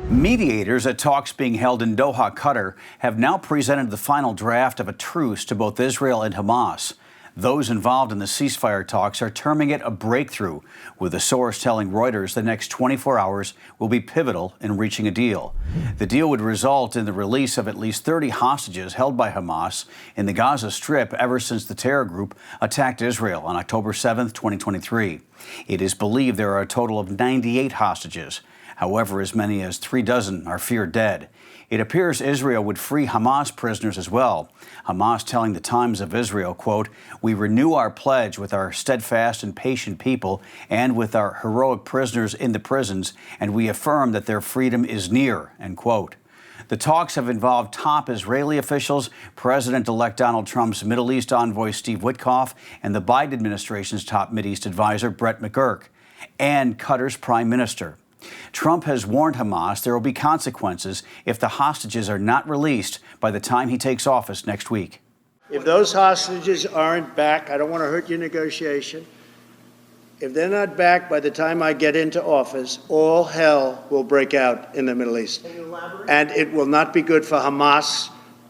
Mediators at talks being held in Doha, Qatar, have now presented the final draft of a truce to both Israel and Hamas. Those involved in the ceasefire talks are terming it a breakthrough, with a source telling Reuters the next 24 hours will be pivotal in reaching a deal. The deal would result in the release of at least 30 hostages held by Hamas in the Gaza Strip ever since the terror group attacked Israel on October 7, 2023. It is believed there are a total of 98 hostages. However, as many as 36 are feared dead. It appears Israel would free Hamas prisoners as well. Hamas telling the Times of Israel, quote, "We renew our pledge with our steadfast and patient people and with our heroic prisoners in the prisons, and we affirm that their freedom is near," end quote. The talks have involved top Israeli officials, President-elect Donald Trump's Middle East envoy Steve Witkoff, and the Biden administration's top Mideast advisor Brett McGurk, and Qatar's prime minister. Trump has warned Hamas there will be consequences if the hostages are not released by the time he takes office next week. If those hostages aren't back, I don't want to hurt your negotiation. If they're not back by the time I get into office, all hell will break out in the Middle East. And it will not be good for Hamas,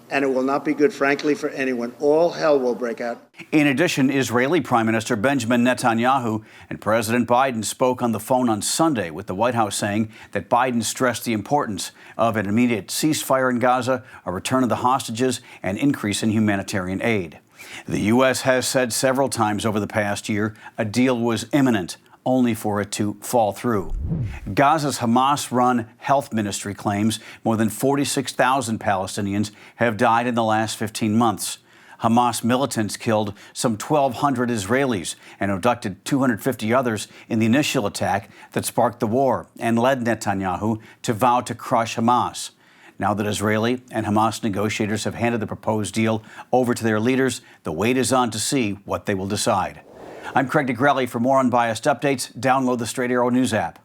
and it will not be good, frankly, for anyone. All hell will break out. In addition, Israeli Prime Minister Benjamin Netanyahu and President Biden spoke on the phone on Sunday, with the White House saying that Biden stressed the importance of an immediate ceasefire in Gaza, a return of the hostages, and increase in humanitarian aid. The U.S. has said several times over the past year a deal was imminent, only for it to fall through. Gaza's Hamas-run health ministry claims more than 46,000 Palestinians have died in the last 15 months. Hamas militants killed some 1,200 Israelis and abducted 250 others in the initial attack that sparked the war and led Netanyahu to vow to crush Hamas. Now that Israeli and Hamas negotiators have handed the proposed deal over to their leaders, the wait is on to see what they will decide. I'm Craig DeGrelli. For more unbiased updates, download the Straight Arrow News app.